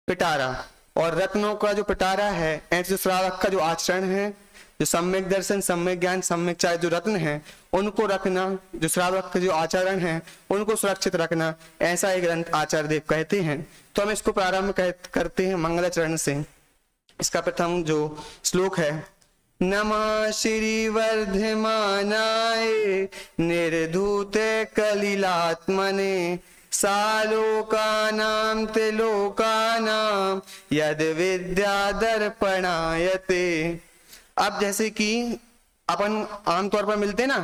पिटारा, और रत्नों का जो पिटारा है, ऐसे श्रावक का जो आचरण है, जो सम्यक दर्शन, सम्यक ज्ञान, सम्यक चाय जो रत्न है उनको रखना, जो श्रावक का जो आचरण है उनको सुरक्षित रखना, ऐसा एक ग्रंथ आचार्य देव कहते हैं। तो हम इसको प्रारंभ करते हैं मंगलाचरण से। इसका प्रथम जो श्लोक है, नमः श्री वर्धमानाय निर्धूते कलिलात्मने सालोकानां त्रिलोकानां यद विद्या दर्पणायते। अब जैसे कि अपन आमतौर पर मिलते ना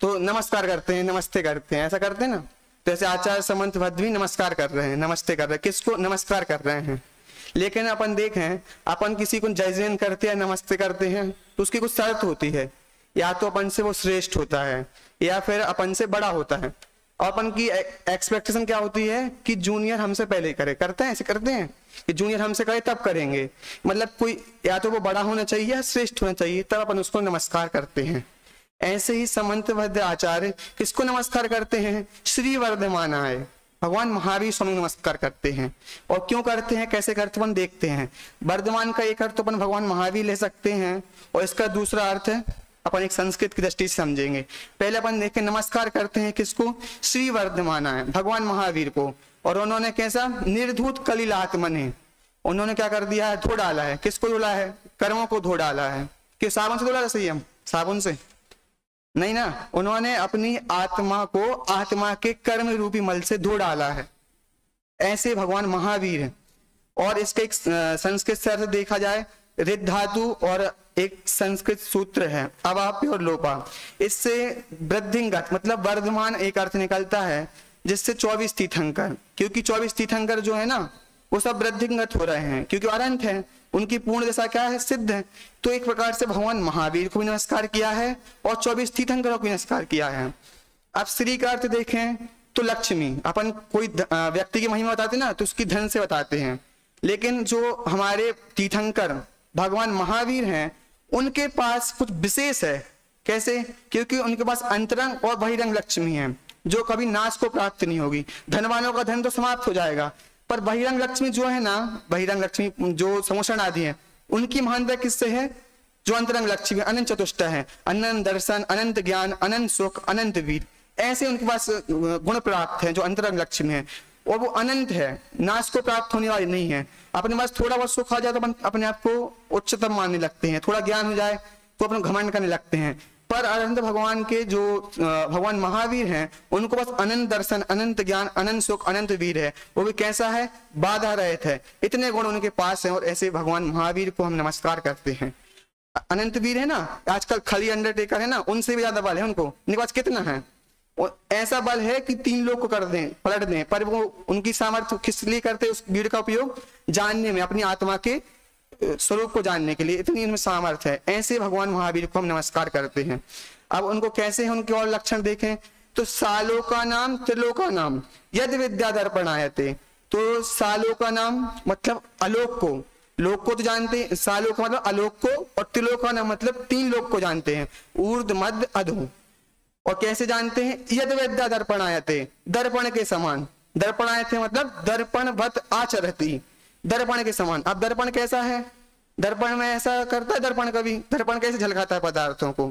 तो नमस्कार करते हैं, नमस्ते करते हैं, ऐसा करते हैं ना। तो ऐसे आचार्य समंत भद्र भी नमस्कार कर रहे हैं, नमस्ते कर रहे हैं। किसको नमस्कार कर रहे हैं? लेकिन अपन देखें, अपन किसी को जय जैन करते हैं, नमस्ते करते हैं, तो उसकी कुछ शर्त होती है, या तो अपन से वो श्रेष्ठ होता है या फिर अपन से बड़ा होता है। और अपन की एक्सपेक्टेशन क्या होती है कि जूनियर हमसे पहले करे, करते हैं, ऐसे करते हैं कि जूनियर हमसे करे तब करेंगे। मतलब कोई या तो वो बड़ा होना चाहिए या श्रेष्ठ होना चाहिए, तब अपन उसको नमस्कार करते हैं। ऐसे ही समंत भद्र आचार्य किसको नमस्कार करते हैं? श्री वर्धमानाय, भगवान महावीर स्वामी नमस्कार करते हैं। और क्यों करते हैं, कैसे करते हैं, देखते हैं। वर्धमान का एक अर्थ तो अपन भगवान महावीर ले सकते हैं, और इसका दूसरा अर्थ अपन एक संस्कृत की दृष्टि से समझेंगे। पहले अपन देखें, नमस्कार करते हैं किसको? श्री वर्धमानाय, भगवान महावीर को। और उन्होंने कैसा? निर्धूत कलिलात्मने, उन्होंने क्या कर दिया है? धो डाला है। किसको धोला है? कर्मों को धो डाला है। कि साबुन से धोला था? सही, हम साबुन से नहीं ना, उन्होंने अपनी आत्मा को आत्मा के कर्म रूपी मल से धो डाला है। ऐसे भगवान महावीर है। और इसके एक संस्कृत से अर्थ देखा जाए, रिद्ध धातु और एक संस्कृत सूत्र है अवाप्य और लोपा, इससे वृद्धिंगत मतलब वर्धमान एक अर्थ निकलता है, जिससे 24 तीर्थंकर, क्योंकि 24 तीर्थंकर जो है ना वो सब वृद्धिंगत हो रहे हैं, क्योंकि अनंत है, उनकी पूर्ण दशा क्या है? सिद्ध है। तो एक प्रकार से भगवान महावीर को भी नमस्कार किया है और 24 तीर्थंकरों को नमस्कार किया है। अब श्री का अर्थ देखें तो लक्ष्मी, अपन कोई व्यक्ति की महिमा बताते ना तो उसकी धन से बताते हैं, लेकिन जो हमारे तीर्थंकर भगवान महावीर हैं उनके पास कुछ विशेष है। कैसे? क्योंकि उनके पास अंतरंग और बहिरंग लक्ष्मी है, जो कभी नाश को प्राप्त नहीं होगी। धनवानों का धन तो समाप्त हो जाएगा, पर बहिरंग लक्ष्मी जो है ना, बहिरंग लक्ष्मी जो समोषण आदि है, उनकी महानता किससे है? जो अंतरंग लक्ष्मी अनंत चतुष्ट है, अनंत दर्शन, अनंत ज्ञान, अनंत सुख, अनंत वीर, ऐसे उनके पास गुण प्राप्त है जो अंतरंग लक्ष्मी है। और वो अनंत है, नाश को प्राप्त होने वाली नहीं है। अपने पास थोड़ा बहुत सुख आ जाए तो अपने आप को उच्चतम मानने लगते हैं, थोड़ा ज्ञान हो जाए तो अपने घमंड करने लगते हैं। पर अनंत भगवान के जो भगवान महावीर हैं उनको बस अनंत दर्शन, अनंत ज्ञान, अनंत सुख, अनंत वीर है। वो भी कैसा है? बाधा रहित है। इतने गुण उनके पास हैं और ऐसे भगवान महावीर को हम नमस्कार करते हैं। अनंत वीर है ना, आजकल खली अंडरटेकर है ना, उनसे भी ज्यादा बल है उनको, उनके पास कितना है? और ऐसा बल है कि 3 लोग को कर दें, पलट दें, पर वो उनकी सामर्थ्य किस लिए करते? उस वीर का उपयोग जानने में, अपनी आत्मा के स्वरूप को जानने के लिए, इतनी उनमें सामर्थ्य है। ऐसे भगवान महावीर को हम नमस्कार करते हैं। अब उनको कैसे हैं, उनके और लक्षण देखें तो सालों का नाम त्रिलोका नाम यद विद्या दर्पणायते। तो सालों का नाम मतलब आलोक को, लोक को तो जानते हैं, सालों का मतलब आलोक को, और त्रिलोक का नाम मतलब 3 लोक को जानते हैं, ऊर्ध मध्य अधो। और कैसे जानते हैं? यद विद्या दर्पणायते, दर्पण के समान। दर्पणायते मतलब दर्पण वत आचरती, दर्पण के समान। अब दर्पण कैसा है? दर्पण में ऐसा करता है दर्पण कभी? दर्पण कैसे झलकाता है पदार्थों को?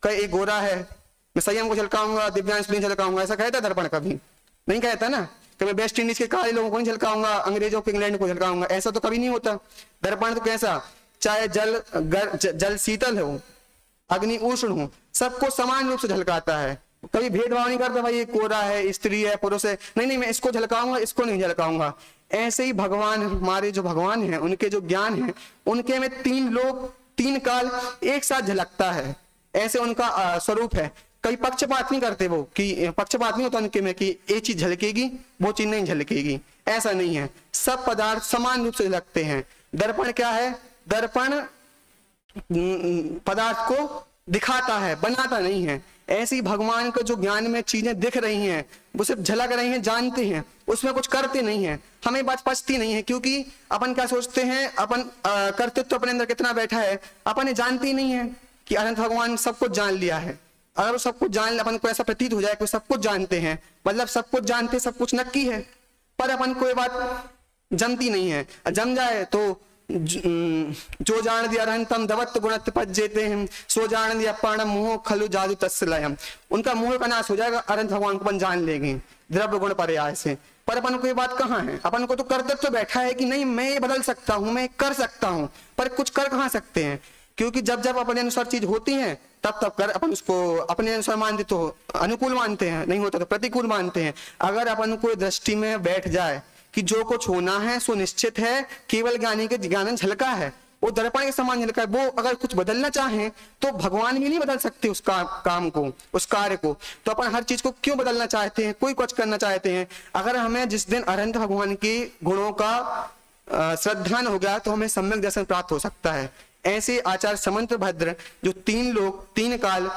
कहीं एक गोरा है, मैं संयम को झलकाऊंगा, दिव्यांश को नहीं झलकाऊंगा, ऐसा कहता है दर्पण? कभी नहीं कहता ना। कभी वेस्ट इंडीज के काले लोगों को नहीं झलकाऊंगा, अंग्रेजों को, इंग्लैंड को झलकाऊंगा, ऐसा तो कभी नहीं होता। दर्पण तो कैसा? चाहे जल शीतल हो, अग्नि उष्ण हो, सबको समान रूप से झलकाता है। कभी भेदभाव नहीं करता, भाई ये कोरा है, स्त्री है, पुरुष है, नहीं मैं इसको झलकाऊंगा, इसको नहीं झलकाऊंगा। ऐसे ही भगवान, हमारे जो भगवान हैं, उनके जो ज्ञान है, उनके में 3 लोग 3 काल एक साथ झलकता है, ऐसे उनका स्वरूप है। कई पक्षपात नहीं करते वो, कि पक्षपात नहीं होता उनके में कि ये चीज झलकेगी वो चीज नहीं झलकेगी, ऐसा नहीं है। सब पदार्थ समान रूप से झलकते हैं। दर्पण क्या है? दर्पण पदार्थ को दिखाता है, बनाता नहीं है। ऐसी भगवान को जो ज्ञान में चीजें दिख रही हैं, वो सिर्फ झलक रही हैं, जानते हैं, उसमें कुछ करते नहीं है। हमें बात पचती नहीं है, क्योंकि अपन क्या सोचते हैं, अपन कर्तृत्व अपने अंदर कितना बैठा है, अपन जानते ही नहीं है कि अनंत भगवान सब कुछ जान लिया है। अगर वो सब कुछ जान, अपन को ऐसा प्रतीत हो जाए कि सब कुछ जानते हैं, मतलब सब कुछ जानते, सब कुछ नक्की है, पर अपन कोई बात जमती नहीं है। जम जाए तो जो जान दिया अरहंतम दवत्त गुणत पज्जेते हैं, सो जान दिया पाणम मोह खलु जादू तस्लयम। उनका मोह का नाश हो जाएगा, अरहंत भगवान को अपन जान लेंगे द्रव्य गुण पर्याय से। पर अपन को ये बात कहाँ है, अपन को तो कर्तव्य तो बैठा है कि नहीं मैं ये बदल सकता हूं, मैं कर सकता हूं, पर कुछ कर कहाँ सकते हैं, क्योंकि जब जब अपने अनुसार चीज होती है तब तब कर अपन उसको अपने अनुसार मानते तो अनुकूल मानते हैं, नहीं होता तो प्रतिकूल मानते हैं। अगर अपन को दृष्टि में बैठ जाए कि जो कुछ होना है सो निश्चित है, केवल ज्ञानी के ज्ञान झलका है, वो दर्पण के समान झलका है, वो अगर कुछ बदलना चाहे तो भगवान भी नहीं बदल सकते उस काम को, उस कार्य को। तो अपन हर चीज को क्यों बदलना चाहते हैं, कोई कुछ करना चाहते हैं। अगर हमें जिस दिन अरहंत भगवान के गुणों का श्रद्धान हो गया तो हमें सम्यक दर्शन प्राप्त हो सकता है। ऐसे आचार्य समंत भद्र जो तीन काल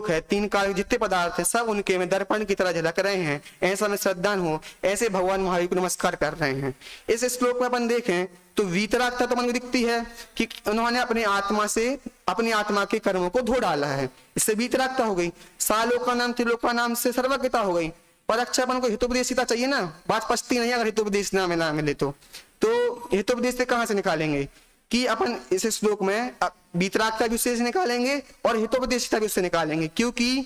है, तीन काल जितने पदार्थ है सब उनके में दर्पण की तरह झलक रहे हैं, ऐसा में श्रद्धान हो, ऐसे भगवान महावीर को नमस्कार कर रहे हैं। इस श्लोक में अपन देखें तो वीतरागता तो मन को दिखती है कि उन्होंने अपनी आत्मा के कर्मों को धो डाला है, इससे वीतरागता हो गई। सालोका नाम त्रिलोका नाम से सर्वज्ञता हो गई। पर अच्छा अपन को हितोपदेशिता चाहिए ना, बात पचती नहीं अगर हितोपदेश ना मिले तो हितोपदेश से कहां से निकालेंगे कि अपन इस श्लोक में वीतरागता भी उससे निकालेंगे और हितोपदेशिता भी उससे निकालेंगे, क्योंकि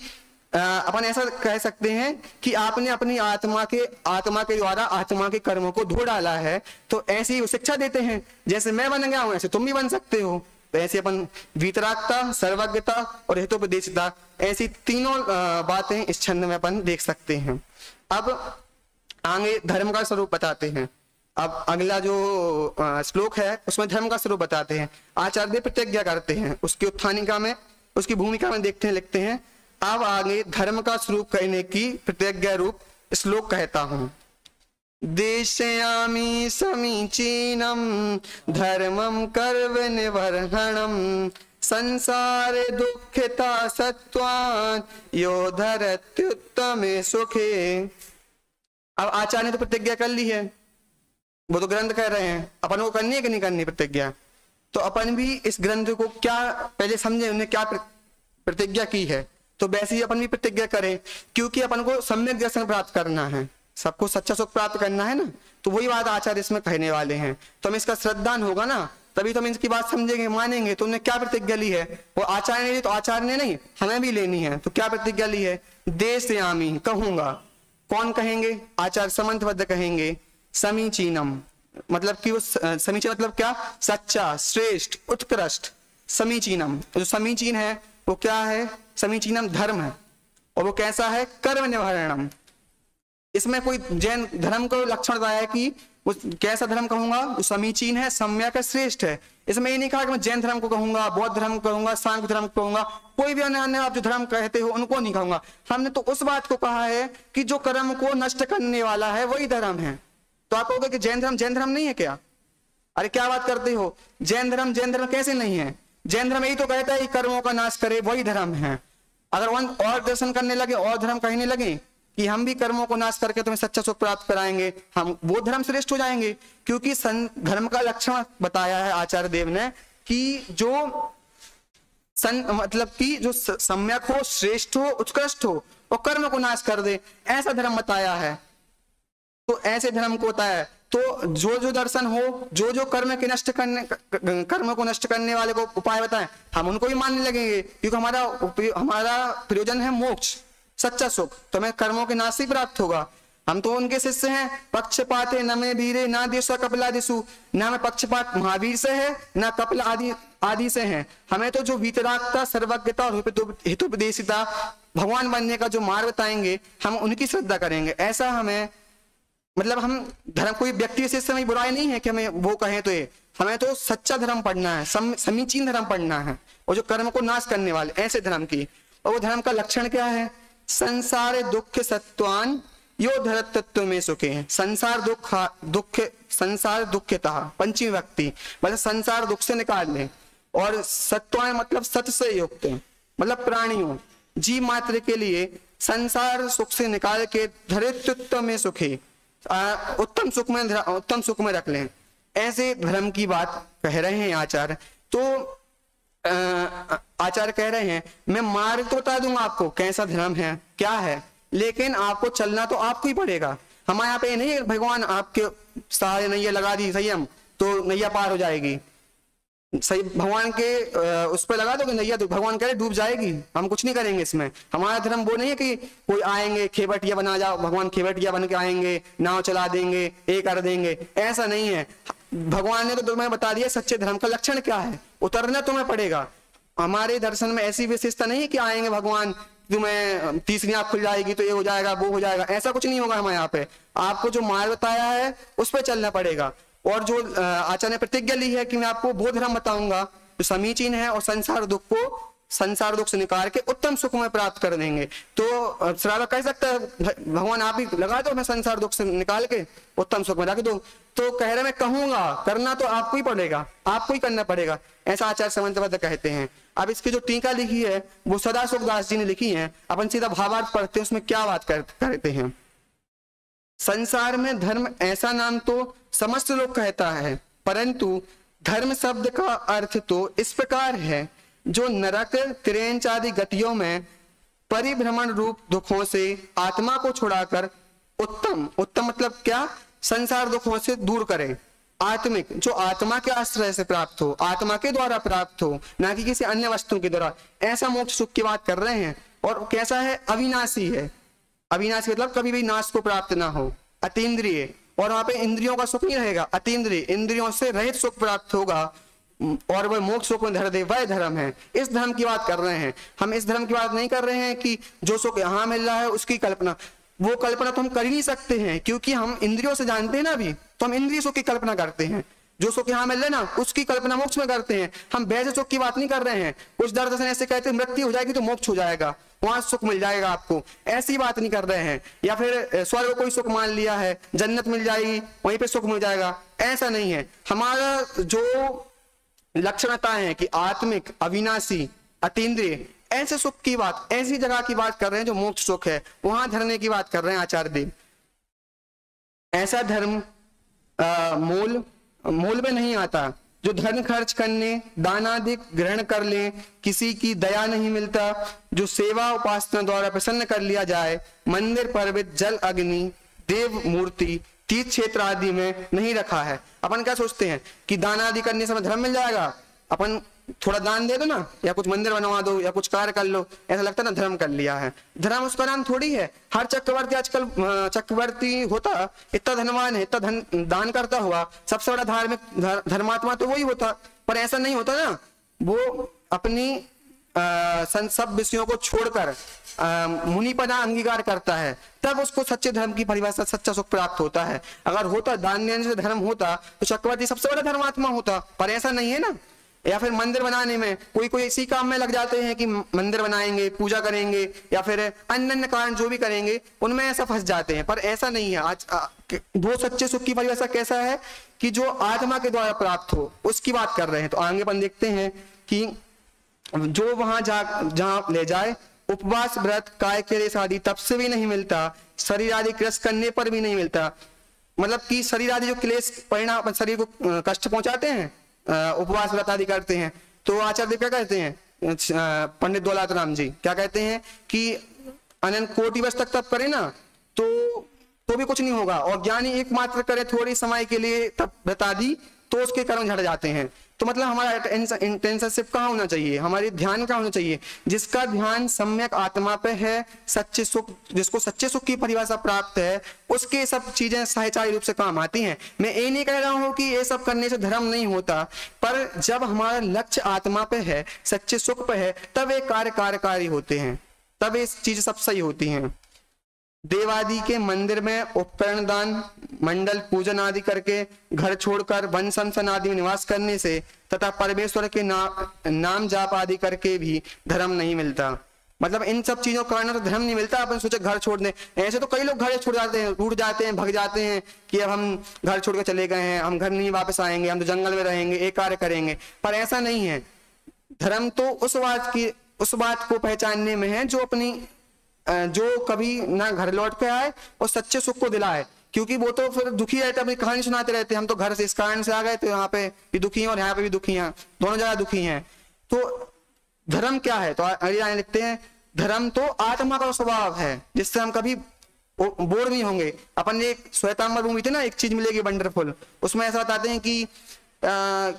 अपन ऐसा कह सकते हैं कि आपने अपनी आत्मा के द्वारा आत्मा के कर्मों को धो डाला है, तो ऐसी ही शिक्षा देते हैं जैसे मैं बन गया हूं ऐसे तुम भी बन सकते हो। तो ऐसे अपन वीतरागता, सर्वज्ञता और हितोपदेशिता ऐसी तीनों बातें इस छंद में अपन देख सकते हैं। अब आगे धर्म का स्वरूप बताते हैं। अब अगला जो श्लोक है उसमें धर्म का स्वरूप बताते हैं। आचार्य प्रतिज्ञा करते हैं, उसकी उत्थानिका में उसकी भूमिका में देखते हैं, लिखते हैं। अब आगे धर्म का स्वरूप कहने की प्रतिज्ञा रूप श्लोक कहता हूं। देशयामि समीचीनम धर्मम कर्म निवर्हणम संसार दुःखिता सत्वान यो धरत्युत्तमे सुखे। अब आचार्य ने तो प्रतिज्ञा कर ली है, वो तो ग्रंथ कह रहे हैं, अपन को करनी है कि नहीं करनी प्रतिज्ञा। तो अपन भी इस ग्रंथ को क्या पहले समझे, उन्हें क्या प्रतिज्ञा की है, तो वैसे ही अपन भी प्रतिज्ञा करें, क्योंकि अपन को सम्यक दर्शन प्राप्त करना है, सबको सच्चा सुख प्राप्त करना है ना। तो वही बात आचार्य इसमें कहने वाले हैं। तो हम इसका श्रद्धान होगा ना, तभी तो हम इसकी बात समझेंगे, मानेंगे। तो उन्हें क्या प्रतिज्ञा ली है, वो आचार्य ने ली, तो आचार्य ने नहीं हमें भी लेनी है। तो क्या प्रतिज्ञा ली है, देशयामि कहूंगा। कौन कहेंगे, आचार्य समंत भद्र कहेंगे। समीचीनम मतलब कि वो समीचीन मतलब क्या, सच्चा, श्रेष्ठ, उत्कृष्ट। समीचीनम जो समीचीन है वो क्या है, समीचीनम धर्म है, और वो कैसा है, कर्म निवारणम। इसमें कोई जैन धर्म का लक्षण बताया है कि वो कैसा धर्म कहूंगा, वो समीचीन है, सम्यक है, श्रेष्ठ है। इसमें ये नहीं कहा कि मैं जैन धर्म को कहूंगा, बौद्ध धर्म को कहूंगा, सांख्य धर्म को कहूंगा, कोई भी अन्य आप जो धर्म कहते हो उनको नहीं कहूंगा। हमने तो उस बात को कहा है कि जो कर्म को नष्ट करने वाला है वही धर्म है। तो आप कहोगे कि जैन धर्म नहीं है क्या, अरे क्या बात करते हो, जैन धर्म कैसे नहीं है। जैन धर्म यही तो कहता है कि कर्मों का नाश करे वही धर्म है। अगर और दर्शन करने लगे और धर्म कहने लगे कि हम भी कर्मों को नाश करके तुम्हें सच्चा सुख प्राप्त कराएंगे, हम वो धर्म श्रेष्ठ हो जाएंगे। क्योंकि धर्म का लक्षण बताया है आचार्य देव ने कि जो मतलब कि जो सम्यक हो, श्रेष्ठ हो, उत्कृष्ट हो और कर्म को नाश कर दे, ऐसा धर्म बताया है। तो ऐसे धर्म को होता है। तो जो दर्शन हो, जो कर्म को नष्ट करने वाले को उपाय बताएं, हम उनको भी मानने लगेंगे, क्योंकि हमारा प्रयोजन है मोक्ष, सच्चा सुख। तो हमें कर्मों के नाश ही प्राप्त होगा। हम तो उनके शिष्य हैं। पक्षपाते न में वीरे ना देशा कपिलादिशु, ना हमें पक्षपात महावीर से है ना कपिल आदि से है। हमें तो जो वीतरागता, सर्वज्ञता और हितोपदेशिता, भगवान बनने का जो मार्ग बताएंगे हम उनकी श्रद्धा करेंगे। ऐसा हमें मतलब हम धर्म कोई व्यक्ति विशेष में बुराई नहीं है कि हमें वो कहें, तो ये हमें तो सच्चा धर्म पढ़ना है, समीचीन धर्म पढ़ना है, और जो कर्म को नाश करने वाले ऐसे धर्म की। और वो धर्म का लक्षण क्या है, संसार दुख सत्वान यो धरतत्व में सुखे। संसार दुखता पंचमी व्यक्ति मतलब संसार दुख से निकाल ले, और सत्वान मतलब सत्य से युक्त मतलब प्राणियों जीव मात्र के लिए संसार सुख से निकाल के धरित्व में सुखे, उत्तम सुख में रख लें। ऐसे धर्म की बात कह रहे हैं आचार्य। तो आचार्य कह रहे हैं मैं मार्ग तो बता दूंगा आपको कैसा धर्म है क्या है, लेकिन आपको चलना तो आपको ही पड़ेगा। हमारे यहाँ पे नहीं है भगवान आपके सहारे नैया लगा दी संयम तो नैया पार हो जाएगी, सही भगवान के उस पर लगा दो कि नैया तो भगवान कह रहे डूब जाएगी, हम कुछ नहीं करेंगे इसमें। हमारा धर्म वो नहीं है कि कोई आएंगे खेबटिया बना जाओ, भगवान खेबटिया बन के आएंगे, नाव चला देंगे, ये कर देंगे, ऐसा नहीं है। भगवान ने तो तुम्हें बता दिया सच्चे धर्म का लक्षण क्या है, उतरना तुम्हें पड़ेगा। हमारे दर्शन में ऐसी विशेषता नहीं है कि आएंगे भगवान तुम्हें तीसरी आंख खुल जाएगी तो ये हो जाएगा वो हो जाएगा, ऐसा कुछ नहीं होगा हमारे यहाँ पे। आपको जो मार्ग बताया है उस पर चलना पड़ेगा। और जो आचार्य ने प्रतिज्ञा ली है कि मैं आपको वो धर्म बताऊंगा जो समीचीन है और संसार दुख से निकाल के उत्तम सुख में प्राप्त कर देंगे। तो श्रावक कह सकता है भगवान आप ही लगा दो, मैं संसार दुख से निकाल के उत्तम सुख में रख दो। तो कह रहे मैं कहूंगा, करना तो आपको ही पड़ेगा, आपको ही करना पड़ेगा, ऐसा आचार्य समंतबद्ध कहते हैं। अब इसकी जो टीका लिखी है वो सदा सुखदास जी ने लिखी है, अपन सीधा भावार्थ पढ़ते हैं उसमें क्या बात करते हैं। संसार में धर्म ऐसा नाम तो समस्त लोग कहता है, परंतु धर्म शब्द का अर्थ तो इस प्रकार है जो नरक त्रेंच आदि गतियों में परिभ्रमण रूप दुखों से आत्मा को छुड़ाकर उत्तम मतलब क्या, संसार दुखों से दूर करे, आत्मिक जो आत्मा के आश्रय से प्राप्त हो, आत्मा के द्वारा प्राप्त हो, ना कि किसी अन्य वस्तु के द्वारा, ऐसा मोक्ष सुख की बात कर रहे हैं। और कैसा है, अविनाशी है। अविनाशी मतलब कभी भी नाश को प्राप्त ना हो, अतीन्द्रिय, और वहां पे इंद्रियों का सुख नहीं रहेगा, अतीन्द्रिय इंद्रियों से रहित सुख प्राप्त होगा और वह मोक्ष सुख में धर दे, वह धर्म है। इस धर्म की बात कर रहे हैं हम। इस धर्म की बात नहीं कर रहे हैं कि जो सुख यहाँ मिल रहा है उसकी कल्पना, वो कल्पना तो हम कर ही नहीं सकते हैं क्योंकि हम इंद्रियों से जानते हैं ना अभी, तो हम इंद्रिय सुख की कल्पना करते हैं। जो सुख यहाँ मिल रहा है ना उसकी कल्पना मोक्ष में करते हैं हम, वैसे सुख की बात नहीं कर रहे हैं। कुछ दर्शन ऐसे कहते हैं मृत्यु हो जाएगी तो मोक्ष हो जाएगा, वहां सुख मिल जाएगा आपको, ऐसी बात नहीं कर रहे हैं। या फिर स्वर्ग कोई सुख मान लिया है, जन्नत मिल जाएगी वहीं पे सुख मिल जाएगा, ऐसा नहीं है। हमारा जो लक्षणता है कि आत्मिक, अविनाशी, अतीन्द्रिय, ऐसे सुख की बात, ऐसी जगह की बात कर रहे हैं जो मोक्ष सुख है, वहां धरने की बात कर रहे हैं आचार्य देव। ऐसा धर्म मूल में नहीं आता जो धन खर्च करने, दानादिक ग्रहण कर ले, किसी की दया नहीं मिलता, जो सेवा उपासना द्वारा प्रसन्न कर लिया जाए, मंदिर पर्वत जल अग्नि देव मूर्ति तीर्थ क्षेत्र आदि में नहीं रखा है। अपन क्या सोचते हैं कि दान आदि करने से धर्म मिल जाएगा, अपन थोड़ा दान दे दो ना, या कुछ मंदिर बनवा दो, या कुछ कार्य कर लो, ऐसा लगता है ना धर्म कर लिया है। धर्म उसका नाम थोड़ी है। हर चक्रवर्ती आजकल चक्रवर्ती होता, इतना धनवान है, इतना धन दान करता हुआ, सबसे बड़ा धार्मिक धर्मात्मा तो वही होता, पर ऐसा नहीं होता ना। वो अपनी सब विषयों को छोड़कर मुनिपना अंगीकार करता है, तब उसको सच्चे धर्म की परिभाषा सच्चा सुख प्राप्त होता है। अगर होता दान देने से धर्म होता तो चक्रवर्ती सबसे बड़ा धर्मात्मा होता, पर ऐसा नहीं है ना। या फिर मंदिर बनाने में कोई इसी काम में लग जाते हैं कि मंदिर बनाएंगे, पूजा करेंगे, या फिर अन्य कारण जो भी करेंगे उनमें ऐसा फंस जाते हैं, पर ऐसा नहीं है। आज वो सच्चे सुख की परिभाषा कैसा है कि जो आत्मा के द्वारा प्राप्त हो, उसकी बात कर रहे हैं। तो आगे अपन देखते हैं कि जो वहां जहां ले जाए, उपवास व्रत काय क्लेश आदि तप से भी नहीं मिलता, शरीर आदि क्लेश करने पर भी नहीं मिलता। मतलब कि शरीर आदि जो क्लेश परिणाम शरीर को कष्ट पहुंचाते हैं, उपवास व्रत आदि करते हैं, तो आचार्य क्या कहते हैं, पंडित दौलत राम जी क्या कहते हैं कि अनंत कोटि वर्ष तक तप करे ना तो भी कुछ नहीं होगा, और ज्ञानी एकमात्र करे थोड़ी समय के लिए तप व्रत आदि तो उसके कर्म झड़ जाते हैं। तो मतलब हमारा इंटेंशनशिप कहाँ होना चाहिए, हमारी ध्यान कहाँ होना चाहिए, जिसका ध्यान सम्यक आत्मा पे है, सच्चे सुख, जिसको सच्चे सुख की परिभाषा प्राप्त है, उसके सब चीजें सहचारी रूप से काम आती हैं। मैं ये नहीं कह रहा हूं कि ये सब करने से धर्म नहीं होता, पर जब हमारा लक्ष्य आत्मा पे है, सच्चे सुख पे है, तब ये कार्यकारी होते हैं, तब ये चीजें सब सही होती हैं। देवादि के मंदिर में उपकरण दान, मंडल पूजन आदि करके घर छोड़कर वन शमशान आदि में निवास करने से तथा परमेश्वर के नाम जाप आदि करके भी धर्म नहीं मिलता। मतलब इन सब चीजों के कारण तो धर्म नहीं मिलता। अपन सोचे घर छोड़ दें, ऐसे तो कई लोग घर छोड़ जाते हैं, रूठ जाते हैं, भग जाते हैं कि अब हम घर छोड़ के चले गए हैं, हम घर नहीं वापस आएंगे, हम तो जंगल में रहेंगे, एक कार्य करेंगे, पर ऐसा नहीं है। धर्म तो उस बात को पहचानने में है जो कभी ना घर लौट के आए और सच्चे सुख को दिलाए, क्योंकि वो तो फिर दुखी रहते, अपनी कहानी सुनाते रहते, हम तो घर से इस कारण से आ गए तो यहाँ पे भी दुखी हैं और यहाँ पे भी दुखी हैं, दोनों जगह दुखी हैं। तो धर्म क्या है, तो अगली लाइन लिखते हैं, धर्म तो आत्मा का स्वभाव है जिससे हम कभी बोर नहीं होंगे। अपन एक श्वेतांबर मूवी थी ना, एक चीज मिलेगी वंडरफुल, उसमें ऐसा बताते हैं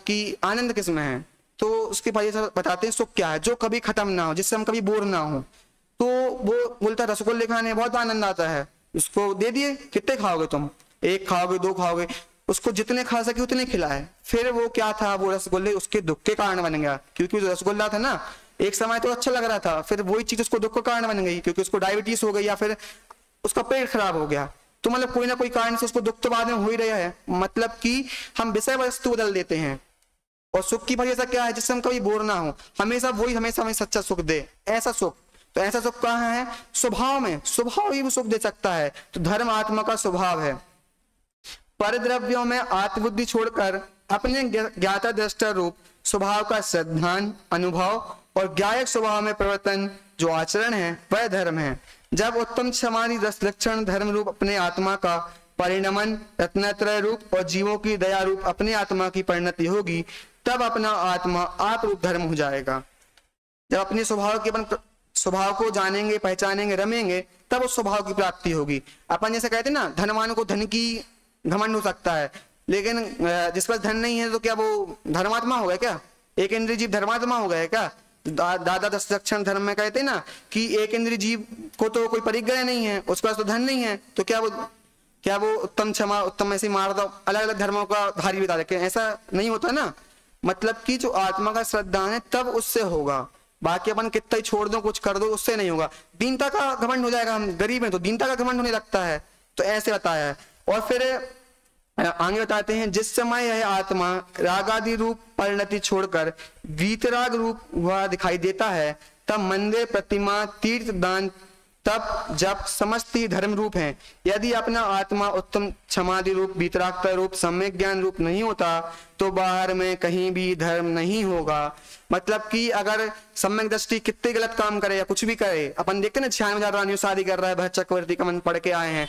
कि आनंद किस में है, तो उसके भाई ऐसा बताते हैं सुख क्या है, जो कभी खत्म ना हो, जिससे हम कभी बोर ना हो। तो वो बोलता है रसगुल्ले खाने बहुत आनंद आता है, उसको दे दिए, कितने खाओगे तुम, एक खाओगे, दो खाओगे, उसको जितने खा सके उतने खिलाए। फिर वो क्या था, वो रसगुल्ले उसके दुख के कारण बन गया, क्योंकि जो रसगुल्ला था ना एक समय तो अच्छा लग रहा था, फिर वही चीज उसको दुख का कारण बन गई, क्योंकि उसको डायबिटीज हो गई या फिर उसका पेट खराब हो गया। तो मतलब कोई ना कोई कारण से उसको दुख तो बाद में हो ही रहा है। मतलब कि हम विषय वस्तु बदल देते हैं, और सुख की भाई ऐसा क्या है जिससे हम कभी बोर ना हो, हमेशा वही हमेशा हमें सच्चा सुख दे, ऐसा सुख। तो ऐसा सुख कहाँ है, स्वभाव में, स्वभाव ही वो सुख दे सकता है। तो धर्म आत्मा का स्वभाव है। परद्रव्यों में आत्मबुद्धि छोड़कर अपने ज्ञाता दृष्टा रूप स्वभाव का श्रद्धान अनुभव और ज्ञायक स्वभाव में परिवर्तन जो आचरण है वह धर्म है। जब उत्तम समाधि रस लक्षण धर्म रूप अपने आत्मा का परिणमन रत्नत्रय रूप और जीवों की दया रूप अपने आत्मा की परिणति होगी, तब अपना आत्मा आप रूप धर्म हो जाएगा। जब अपने स्वभाव के अपन स्वभाव को जानेंगे, पहचानेंगे, रमेंगे, तब उस स्वभाव की प्राप्ति होगी। अपन जैसे कहते ना, धनवान को धन की घमंड हो सकता है, लेकिन जिस पास धन नहीं है तो क्या वो धर्मात्मा हो गया क्या? एक इंद्रिय जीव धर्मात्मा हो गया क्या? दादा दस लक्षण धर्म में कहते ना कि एक इंद्रिय जीव को तो कोई परिग्रह नहीं है, उसके पास तो धन नहीं है, तो क्या वो उत्तम क्षमा उत्तम ऐसी मार दो, अलग अलग धर्मों का धारी बता रखे, ऐसा नहीं होता ना। मतलब कि जो आत्मा का श्रद्धा है तब उससे होगा, बाकी अपन कितना ही छोड़ दो, कुछ कर दो, उससे नहीं होगा। दीनता का घमंड हो जाएगा, हम गरीब हैं तो दीनता का घमंड होने लगता है, तो ऐसे बताया है। और फिर आगे बताते हैं, जिस समय यह आत्मा रागादि रूप परिणति छोड़कर वीतराग रूप हुआ दिखाई देता है, तब मंदिर प्रतिमा तीर्थ दान तब जब समस्त ही धर्म रूप हैं। यदि अपना आत्मा उत्तम क्षमादि रूप वीतरागता रूप सम्यक ज्ञान रूप नहीं होता तो बाहर में कहीं भी धर्म नहीं होगा। मतलब कि अगर सम्यक दृष्टि कितने गलत काम करे या कुछ भी करे, अपन देखते ना 96,000 रानियों शादी कर रहा है, भरत चक्रवर्ती का मन पढ़ के आए हैं,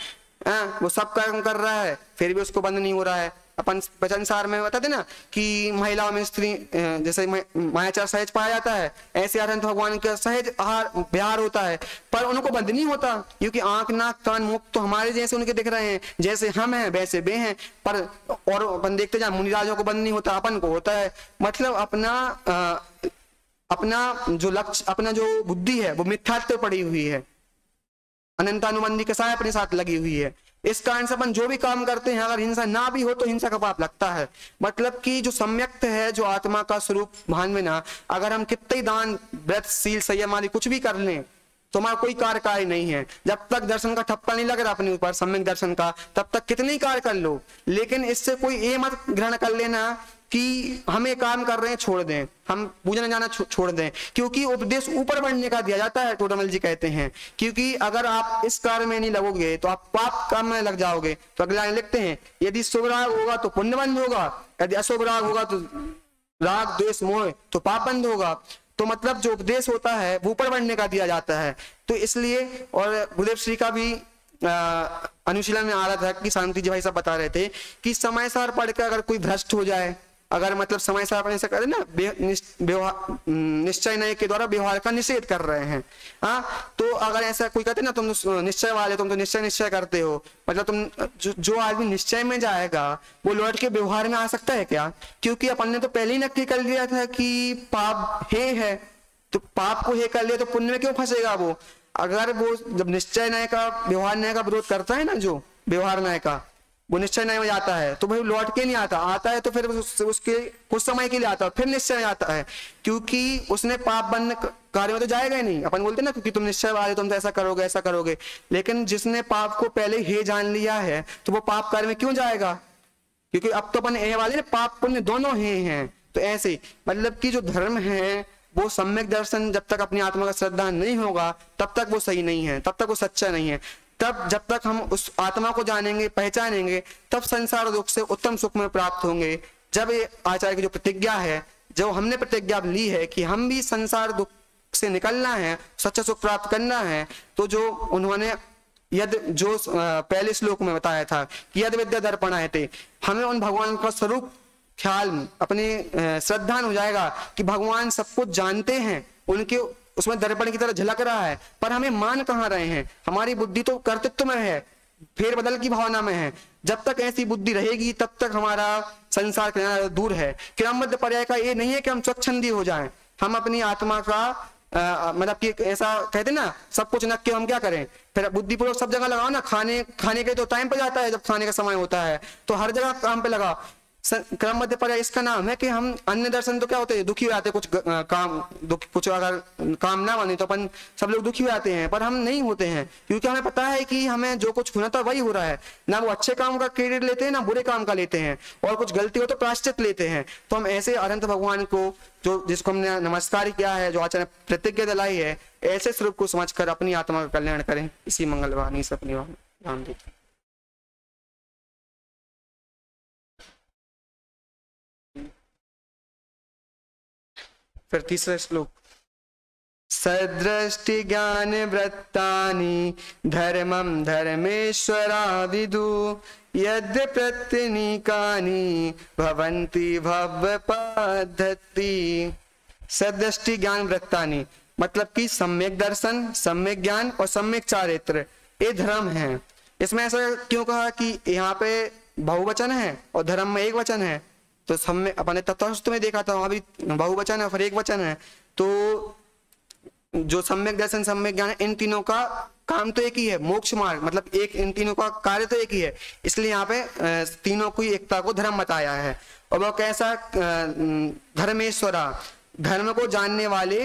वो सब काम कर रहा है, फिर भी उसको बंद नहीं हो रहा है। अपन वचन सार में बताते ना कि महिलाओं में स्त्री जैसे मायाचार सहज पाया जाता है, ऐसे आराधन तो भगवान का सहज आहार विहार होता है, पर उनको बंद नहीं होता, क्योंकि आंख नाक कान मुख तो हमारे जैसे उनके दिख रहे हैं, जैसे हम हैं वैसे वे हैं, पर और अपन देखते जाए मुनिराजों को बंद नहीं होता, अपन को होता है। मतलब अपना जो लक्ष्य, अपना जो बुद्धि है वो मिथ्यात्व पड़ी हुई है, अनंतानुबंधी कसाय अपने साथ लगी हुई है। इस कारण से अपन जो भी काम करते हैं, अगर हिंसा ना भी हो तो हिंसा का पाप लगता है। मतलब कि जो सम्यक्त है, जो आत्मा का स्वरूप भान में ना, अगर हम कितने दान व्रत शील संयम आदि कुछ भी कर लें तो हमारा कोई कार्य नहीं है। जब तक दर्शन का ठप्पा नहीं लग रहा अपने ऊपर सम्यक दर्शन का, तब तक कितने ही कार्य कर लो, लेकिन इससे कोई ये मत ग्रहण कर लेना कि हमें काम कर रहे हैं छोड़ दें, हम पूजन जाना छोड़ दें, क्योंकि उपदेश ऊपर बढ़ने का दिया जाता है। टोडरमल जी कहते हैं, क्योंकि अगर आप इस कार्य में नहीं लगोगे तो आप पाप काम में लग जाओगे। तो अगला लिखते हैं, यदि शुभ राग होगा तो पुण्य बंद होगा, यदि अशुभ राग होगा तो राग द्वेष मोह तो पाप बंद होगा। तो मतलब जो उपदेश होता है वो ऊपर बढ़ने का दिया जाता है। तो इसलिए, और गुरुदेव श्री का भी अनुशीलन में आ रहा था कि शांति जी भाई साहब बता रहे थे कि समय सार पढ़ के अगर कोई भ्रष्ट हो जाए, अगर मतलब समय सार अपने से करे ना, निश्चय नय के द्वारा व्यवहार का निषेध कर रहे हैं, हाँ, तो अगर ऐसा कोई कहते ना तुम निश्चय वाले, तुम तो निश्चय करते हो, मतलब तुम जो आदमी निश्चय में जाएगा वो लौट के व्यवहार में आ सकता है क्या? क्योंकि अपन ने तो पहले ही नक्की कर लिया था कि पाप है, तो पाप को हे कर लिया तो पुण्य में क्यों फंसेगा वो? अगर वो जब निश्चय न्याय का व्यवहार न्याय का विरोध करता है ना, जो व्यवहार न्याय का वो निश्चय न्याय में जाता है, तो भाई लौट के नहीं आता है तो फिर उसके कुछ समय के लिए आता है, फिर निश्चय में जाता है, क्योंकि उसने पाप बंद कार्य में तो जाएगा ही नहीं। अपन बोलते ना क्योंकि तुम निश्चय वाले, तुम तो ऐसा करोगे, लेकिन जिसने पाप को पहले ही जान लिया है तो वो पाप कार्य में क्यों जाएगा? क्योंकि अब तो अपन ए वाले ना पाप पुण्य दोनों ही हैं। तो ऐसे मतलब कि जो धर्म है वो सम्यक दर्शन जब तक अपनी आत्मा का श्रद्धा नहीं होगा तब तक वो सही नहीं है, तब तक वो सच्चा नहीं है। तब जब तक हम उस आत्मा को जानेंगे, पहचानेंगे, तब संसार दुख से उत्तम सुख में प्राप्त होंगे। जब ये आचार्य की जो प्रतिज्ञा है, जो हमने प्रतिज्ञा ली है कि हम भी संसार दुख से निकलना है, सच्चा सुख प्राप्त करना है, तो जो उन्होंने जो पहले श्लोक में बताया था कि यद विद्या दर्पण है थे, हमें उन भगवान का स्वरूप ख्याल अपने श्रद्धा हो जाएगा कि भगवान सब कुछ जानते हैं, उनके उसमें दर्पण की तरह झलक रहा है, पर हमें मान कहाँ रहे हैं, हमारी बुद्धि तो कर्तृत्व में है, फेरबदल की भावना में है। जब तक ऐसी बुद्धि रहेगी तब तक हमारा संसार कल्याण दूर है। क्रमबद्ध पर्याय का ये नहीं है कि हम स्वच्छंदी हो जाएं, हम अपनी आत्मा का मतलब कि ऐसा कहते ना, सब कुछ नक के हम क्या करें, फिर बुद्धिपूर्वक सब जगह लगाओ ना। खाने के तो टाइम पे जाता है, जब खाने का समय होता है तो हर जगह काम पे लगाओ। क्रमबद्ध पर्याय इसका नाम है कि हम अन्य दर्शन तो क्या होते हैं, दुखी हो जाते हैं, कुछ अगर काम ना बने तो अपन सब लोग दुखी हो जाते हैं, पर हम नहीं होते हैं, क्योंकि हमें पता है कि हमें जो कुछ होना था वही हो रहा है। ना वो अच्छे काम का क्रेडिट लेते हैं, ना बुरे काम का लेते हैं, और कुछ गलती हो तो प्रायश्चित लेते हैं। तो हम ऐसे अनंत भगवान को, जो जिसको हमने नमस्कार किया है, जो आचार्य प्रतिज्ञा दिलाई है, ऐसे स्वरूप को समझकर अपनी आत्मा का कल्याण करें। इसी मंगलवाणी से अपनी ध्यान दें। फिर तीसरा श्लोक, सदृष्टि ज्ञान वृत्तानि धर्मम धर्मेश्वरा विदु यद्य प्रत्यनीकानि भवन्ति भव्य पद्धति। सदृष्टि ज्ञान वृत्तानि मतलब कि सम्यक दर्शन, सम्यक ज्ञान और सम्यक चारित्र, ये धर्म है। इसमें ऐसा क्यों कहा कि यहाँ पे बहुवचन है और धर्म में एक वचन है? तो सम्य अपने तत्वशास्त्र में देखा था, वहां भी बहुवचन है फिर एक वचन है। तो जो सम्यक दर्शन, सम्यक ज्ञान, इन तीनों का काम तो एक ही है, मोक्ष मार्ग, मतलब एक, इन तीनों का कार्य तो एक ही है। इसलिए यहाँ पे तीनों की एकता को धर्म बताया है। और वो कैसा, धर्मेश्वरा, धर्म को जानने वाले,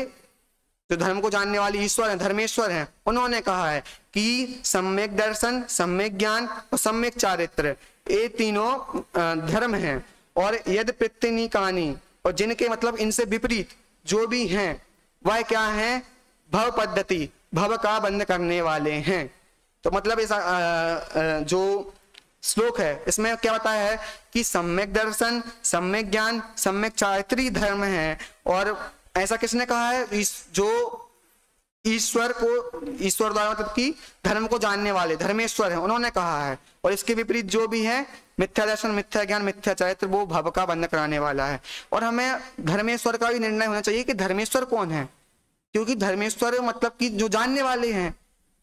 जो धर्म को जानने वाले ईश्वर हैं, धर्मेश्वर हैं, उन्होंने कहा है कि सम्यक दर्शन, सम्यक ज्ञान और सम्यक चारित्र, ये तीनों धर्म हैं। और यद प्रत्यनीकानि, और जिनके मतलब इनसे विपरीत जो भी हैं वह क्या है, भव पद्धति, भव का बंद करने वाले हैं। तो मतलब इस जो श्लोक है इसमें क्या बताया है कि सम्यक दर्शन, सम्यक ज्ञान, सम्यक चारित्री धर्म है। और ऐसा किसने कहा है, जो ईश्वर को, ईश्वर द्वारा मतलब कि धर्म को जानने वाले धर्मेश्वर हैं, उन्होंने कहा है। और इसके विपरीत जो भी है, मिथ्या दर्शन, मिथ्या ज्ञान, मिथ्या चारित्र, वो भव का बंध कराने वाला है। और हमें धर्मेश्वर का भी निर्णय होना चाहिए कि धर्मेश्वर कौन है, क्योंकि धर्मेश्वर मतलब कि जो जानने वाले हैं।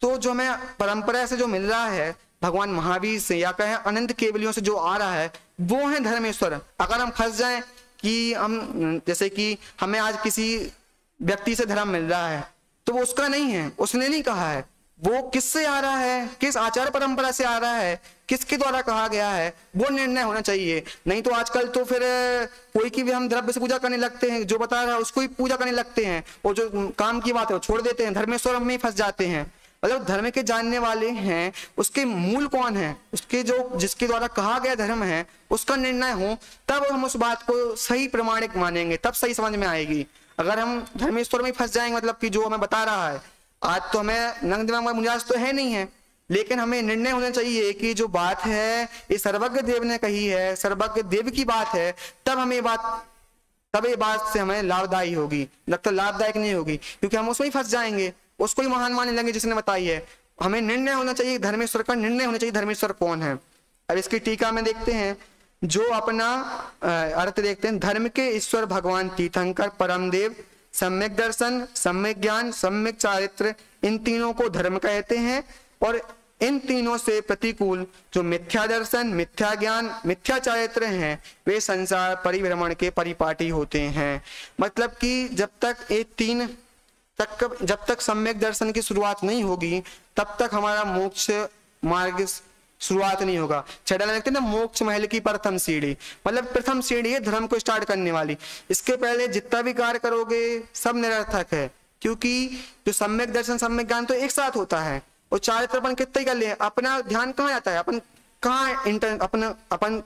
तो जो हमें परंपरा से जो मिल रहा है, भगवान महावीर से या कहें अनंत केवलियों से जो आ रहा है, वो है धर्मेश्वर। अगर हम फंस जाएं कि हम, जैसे कि हमें आज किसी व्यक्ति से धर्म मिल रहा है तो वो उसका नहीं है, उसने नहीं कहा है, वो किससे आ रहा है, किस आचार परंपरा से आ रहा है, किसके द्वारा कहा गया है, वो निर्णय होना चाहिए। नहीं तो आजकल तो फिर कोई की भी हम द्रव्य से पूजा करने लगते हैं, जो बता रहा है उसको ही पूजा करने लगते हैं, और जो काम की बात है वो छोड़ देते हैं, धर्मेश्वर में ही फंस जाते हैं। मतलब धर्म के जानने वाले हैं, उसके मूल कौन है, उसके जो जिसके द्वारा कहा गया धर्म है, उसका निर्णय हो, तब हम उस बात को सही प्रमाणिक मानेंगे, तब सही समझ में आएगी। अगर हम धर्मेश्वर में फंस जाएंगे, मतलब कि जो हमें बता रहा है, आज तो हमें नंग दिमाग में मुंजाज तो है नहीं है, लेकिन हमें निर्णय होना चाहिए कि जो बात है ये सर्वज्ञ देव ने कही है, सर्वज्ञ देव की बात है, तब ये बात से हमें लाभदायी होगी, लगता लाभदायक नहीं होगी, क्योंकि हम उसमें ही फंस जाएंगे, उसको ही महान मानने लगे जिसने बताई है। हमें निर्णय होना चाहिए, धर्मेश्वर का निर्णय होना चाहिए, धर्मेश्वर कौन है। अब इसकी टीका में देखते हैं, जो अपना अर्थ देखते हैं, धर्म के ईश्वर भगवान तीर्थंकर परमदेव, सम्यक दर्शन, सम्यक ज्ञान, सम्यक चारित्र, इन तीनों को धर्म कहते हैं। और इन तीनों से प्रतिकूल जो मिथ्या दर्शन, मिथ्या ज्ञान, मिथ्या चारित्र हैं, वे संसार परिभ्रमण के परिपाटी होते हैं। मतलब कि जब तक सम्यक दर्शन की शुरुआत नहीं होगी, तब तक हमारा मोक्ष मार्ग शुरुआत नहीं होगा। छठा लगते ना, मोक्ष महल की प्रथम सीढ़ी, मतलब प्रथम सीढ़ी है धर्म को स्टार्ट करने वाली। इसके पहले जितना भी कार्य करोगे सब निरर्थक है, क्योंकि जो सम्यक दर्शन, सम्यक ज्ञान तो एक साथ होता है, और चारित्र अपन कितना ही कर ले, अपना ध्यान कहाँ जाता है, अपन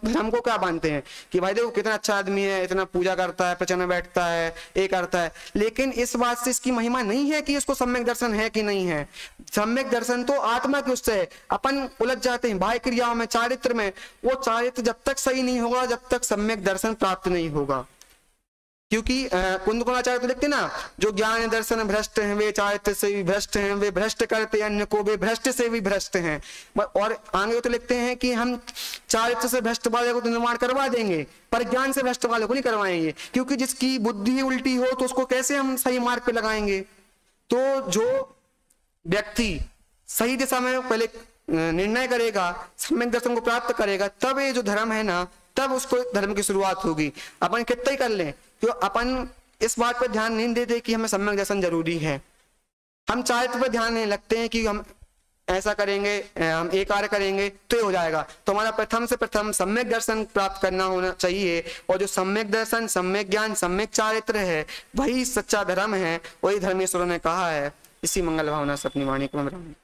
धर्म को क्या मानते हैं कि भाई देखो कितना अच्छा आदमी है, इतना पूजा करता है, प्रवचन में बैठता है, ये करता है, लेकिन इस बात से इसकी महिमा नहीं है कि इसको सम्यक दर्शन है कि नहीं है। सम्यक दर्शन तो आत्मा के उससे है, अपन उलझ जाते हैं बाह्य क्रियाओं में, चारित्र में। वो चारित्र जब तक सही नहीं होगा, जब तक सम्यक दर्शन प्राप्त नहीं होगा। क्योंकि कुंदकुलाचार्य तो लिखते ना, जो ज्ञान दर्शन भ्रष्ट हैं वे चारित्र से भी भ्रष्ट हैं, वे भ्रष्ट करते अन्य को, वे भ्रष्ट से भी भ्रष्ट हैं। और आगे तो लिखते हैं कि हम चारित्र से भ्रष्ट वाले को तो निर्माण करवा देंगे, पर ज्ञान से भ्रष्ट वाले को नहीं करवाएंगे, क्योंकि जिसकी बुद्धि उल्टी हो तो उसको कैसे हम सही मार्ग पे लगाएंगे। तो जो व्यक्ति सही दिशा में पहले निर्णय करेगा, सम्यक दर्शन को प्राप्त करेगा, तब ये जो धर्म है ना, तब उसको धर्म की शुरुआत होगी। अपन कितना ही कर लें, तो अपन इस बात पर ध्यान नहीं देते कि हमें सम्यक दर्शन जरूरी है। हम चारित्र पर ध्यान नहीं लगते हैं कि हम ऐसा करेंगे, हम एक कार्य करेंगे तो ये हो जाएगा। तो हमारा प्रथम से प्रथम सम्यक दर्शन प्राप्त करना होना चाहिए, और जो सम्यक दर्शन, सम्यक ज्ञान, सम्यक चारित्र है, वही सच्चा धर्म है, वही धर्मेश्वर ने कहा है। इसी मंगल भावना से अपनी वाणी को मैं